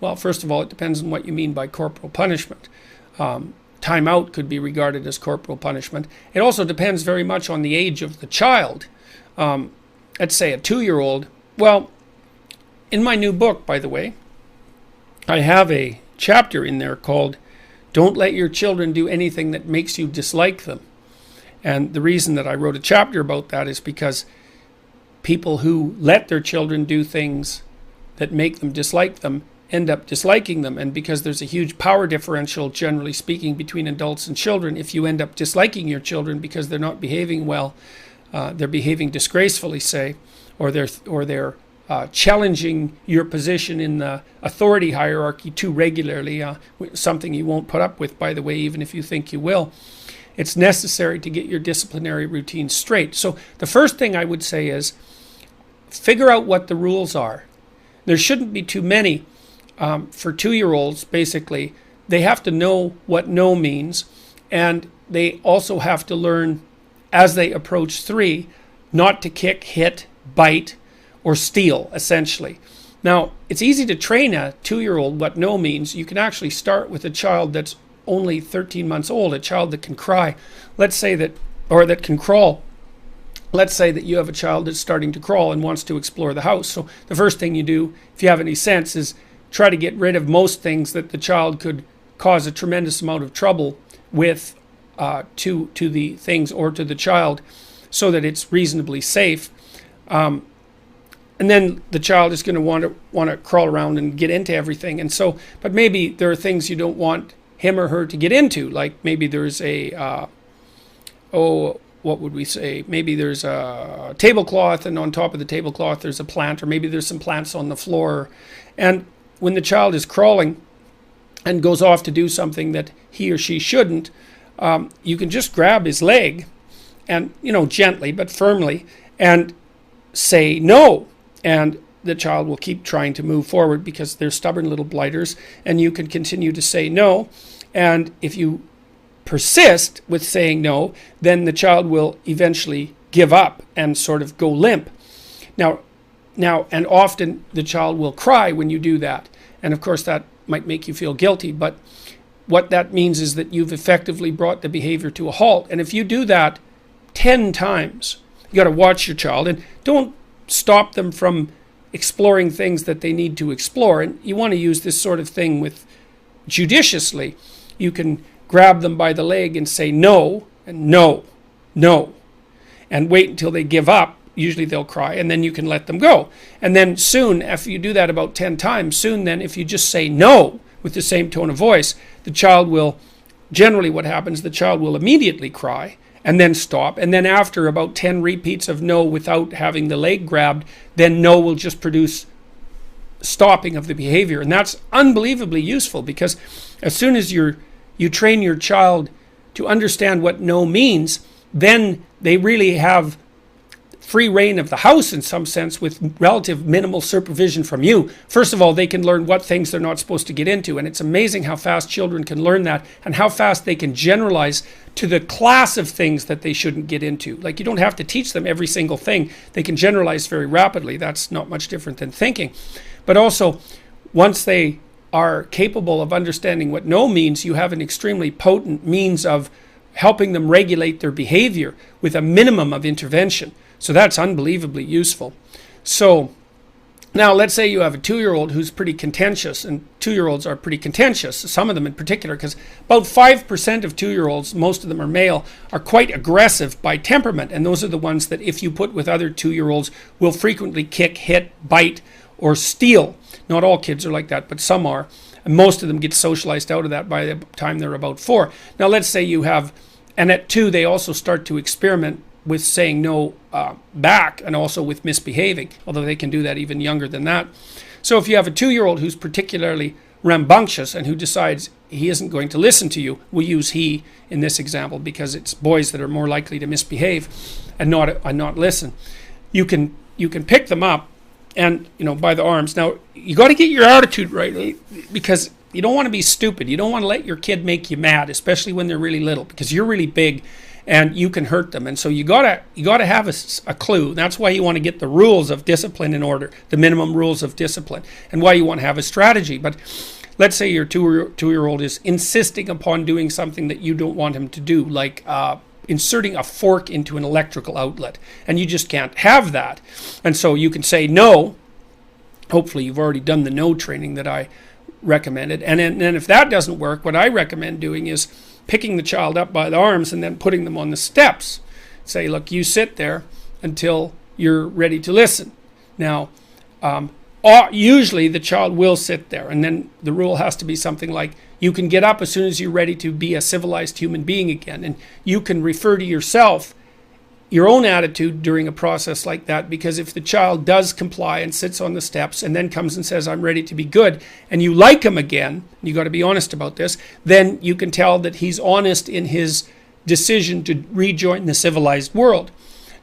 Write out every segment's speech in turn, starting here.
Well, first of all, it depends on what you mean by corporal punishment. Time out could be regarded as corporal punishment. It also depends very much on the age of the child. Let's say a 2-year-old. Well, in my new book, by the way, I have a chapter in there called "Don't Let Your Children Do Anything That Makes You Dislike Them." And the reason that I wrote a chapter about that is because people who let their children do things that make them dislike them end up disliking them. And because there's a huge power differential, generally speaking, between adults and children, if you end up disliking your children because they're not behaving well, they're behaving disgracefully, say, or they're challenging your position in the authority hierarchy too regularly, something you won't put up with, by the way, even if you think you will. It's necessary to get your disciplinary routine straight. So the first thing I would say is figure out what the rules are. There shouldn't be too many. For 2-year-olds, basically, they have to know what no means, and they also have to learn, as they approach 3, not to kick, hit, bite, or steal, essentially. Now, it's easy to train a 2-year-old what no means. You can actually start with a child that's only 13 months old, a child that can cry, let's say that, or that can crawl. Let's say that you have a child that's starting to crawl and wants to explore the house. So the first thing you do, if you have any sense, is try to get rid of most things that the child could cause a tremendous amount of trouble with to the things or to the child, so that it's reasonably safe. And then the child is going to want to crawl around and get into everything. And so, but maybe there are things you don't want him or her to get into, like maybe there's a what would we say? Maybe there's a tablecloth, and on top of the tablecloth there's a plant, or maybe there's some plants on the floor. And when the child is crawling and goes off to do something that he or she shouldn't, you can just grab his leg and, gently but firmly, and say no. And the child will keep trying to move forward because they're stubborn little blighters, and you can continue to say no. And if you persist with saying no, then the child will eventually give up and sort of go limp. Now, and often the child will cry when you do that. And of course that might make you feel guilty, but what that means is that you've effectively brought the behavior to a halt. And if you do that 10 times, you got to watch your child and don't stop them from exploring things that they need to explore. And you want to use this sort of thing with judiciously. You can grab them by the leg and say no, and no, no, and wait until they give up. Usually they'll cry, and then you can let them go. And then soon, after you do that about 10 times, soon then if you just say no with the same tone of voice, the child will, generally what happens, the child will immediately cry and then stop. And then after about 10 repeats of no without having the leg grabbed, then no will just produce stopping of the behavior. And that's unbelievably useful, because as soon as you train your child to understand what no means, then they really have free reign of the house in some sense, with relative minimal supervision from you. First of all, they can learn what things they're not supposed to get into, and it's amazing how fast children can learn that, and how fast they can generalize to the class of things that they shouldn't get into. Like, you don't have to teach them every single thing. They can generalize very rapidly. That's not much different than thinking. But also, once they are capable of understanding what no means, you have an extremely potent means of helping them regulate their behavior with a minimum of intervention. So that's unbelievably useful. So now let's say you have a 2-year-old who's pretty contentious, and 2-year-olds are pretty contentious, some of them in particular, because about 5% of 2-year-olds, most of them are male, are quite aggressive by temperament. And those are the ones that if you put with other 2-year-olds will frequently kick, hit, bite, or steal. Not all kids are like that, but some are. And most of them get socialized out of that by the time they're about 4. Now let's say you have, and at 2 they also start to experiment with saying no back, and also with misbehaving, although they can do that even younger than that. So if you have a 2-year-old who's particularly rambunctious and who decides he isn't going to listen to you, we'll use he in this example because it's boys that are more likely to misbehave and not listen. You can pick them up and, by the arms. Now you got to get your attitude right, because you don't want to be stupid. You don't want to let your kid make you mad, especially when they're really little, because you're really big. and you can hurt them. And so you gotta have a clue. That's why you want to get the rules of discipline in order, the minimum rules of discipline, and why you want to have a strategy. But let's say your two-year-old is insisting upon doing something that you don't want him to do, like inserting a fork into an electrical outlet, and you just can't have that. And so you can say no. Hopefully you've already done the no training that I recommended. And then if that doesn't work, what I recommend doing is picking the child up by the arms and then putting them on the steps. Say, look, you sit there until you're ready to listen. Now, usually the child will sit there, and then the rule has to be something like, you can get up as soon as you're ready to be a civilized human being again. And you can refer to yourself, your own attitude during a process like that, because if the child does comply and sits on the steps and then comes and says, I'm ready to be good, and you like him again, you got to be honest about this, then you can tell that he's honest in his decision to rejoin the civilized world.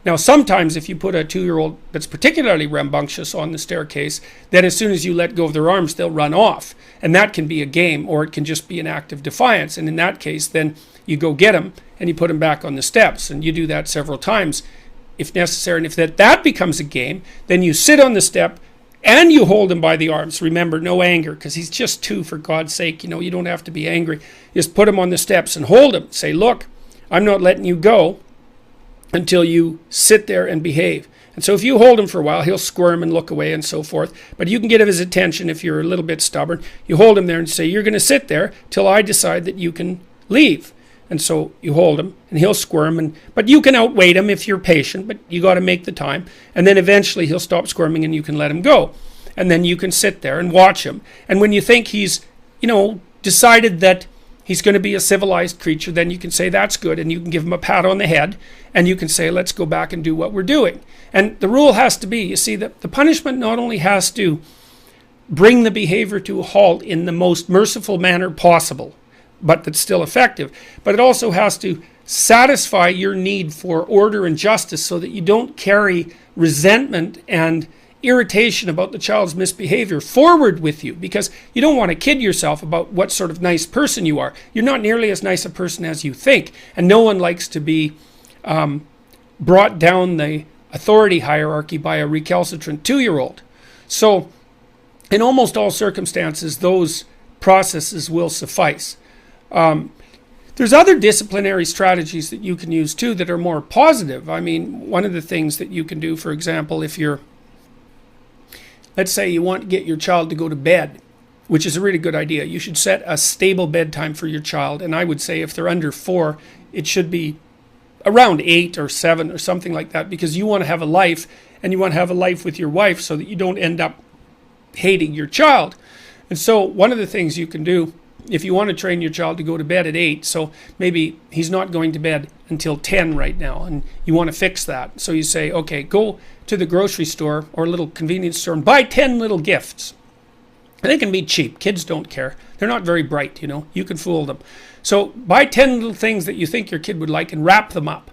Now, sometimes if you put a 2-year-old that's particularly rambunctious on the staircase, then as soon as you let go of their arms, they'll run off. And that can be a game, or it can just be an act of defiance. And in that case, then you go get them and you put them back on the steps. And you do that several times if necessary. And if that becomes a game, then you sit on the step and you hold him by the arms. Remember, no anger, because he's just 2, for God's sake. You don't have to be angry. Just put him on the steps and hold him. Say, look, I'm not letting you go until you sit there and behave. And so if you hold him for a while, he'll squirm and look away and so forth. But you can get his attention if you're a little bit stubborn. You hold him there and say, you're going to sit there till I decide that you can leave. And so you hold him and he'll squirm. But you can outwait him if you're patient, but you got to make the time. And then eventually he'll stop squirming and you can let him go. And then you can sit there and watch him. And when you think he's, decided that he's going to be a civilized creature, then you can say that's good, and you can give him a pat on the head, and you can say, let's go back and do what we're doing. And the rule has to be, you see, that the punishment not only has to bring the behavior to a halt in the most merciful manner possible, but that's still effective, but it also has to satisfy your need for order and justice so that you don't carry resentment and irritation about the child's misbehavior forward with you, because you don't want to kid yourself about what sort of nice person you are. You're not nearly as nice a person as you think, and no one likes to be brought down the authority hierarchy by a recalcitrant 2-year-old. So in almost all circumstances, those processes will suffice. There's other disciplinary strategies that you can use too that are more positive. I mean, one of the things that you can do, for example, let's say you want to get your child to go to bed, which is a really good idea. You should set a stable bedtime for your child. And I would say if they're under 4, it should be around 8 or 7 or something like that, because you want to have a life, and you want to have a life with your wife so that you don't end up hating your child. And so one of the things you can do, if you want to train your child to go to bed at 8, so maybe he's not going to bed until 10 right now, and you want to fix that. So you say, okay, go to the grocery store or a little convenience store and buy 10 little gifts. And they can be cheap. Kids don't care. They're not very bright, You can fool them. So buy 10 little things that you think your kid would like and wrap them up.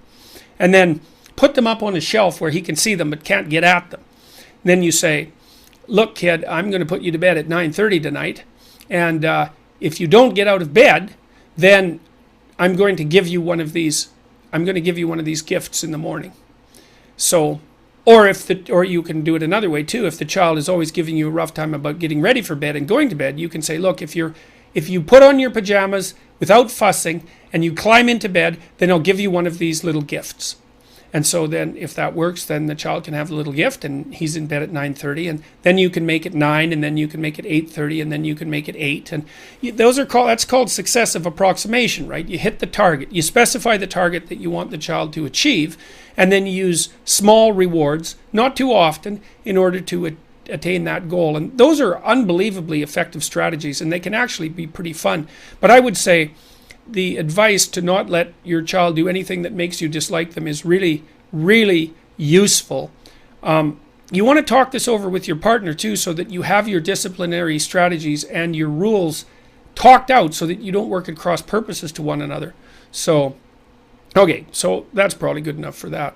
And then put them up on a shelf where he can see them but can't get at them. And then you say, look, kid, I'm going to put you to bed at 9:30 tonight. And if you don't get out of bed, then I'm going to give you one of these. I'm going to give you one of these gifts in the morning. So, or you can do it another way too. If the child is always giving you a rough time about getting ready for bed and going to bed, you can say, look, if you put on your pajamas without fussing and you climb into bed, then I'll give you one of these little gifts. And so then if that works, then the child can have a little gift and he's in bed at 9:30, and then you can make it 9, and then you can make it 8:30, and then you can make it 8. And that's called successive approximation, right? You hit the target. You specify the target that you want the child to achieve, and then you use small rewards, not too often, in order to attain that goal. And those are unbelievably effective strategies, and they can actually be pretty fun. But I would say the advice to not let your child do anything that makes you dislike them is really, really useful. You want to talk this over with your partner too, so that you have your disciplinary strategies and your rules talked out so that you don't work at cross purposes to one another. So, okay, so that's probably good enough for that.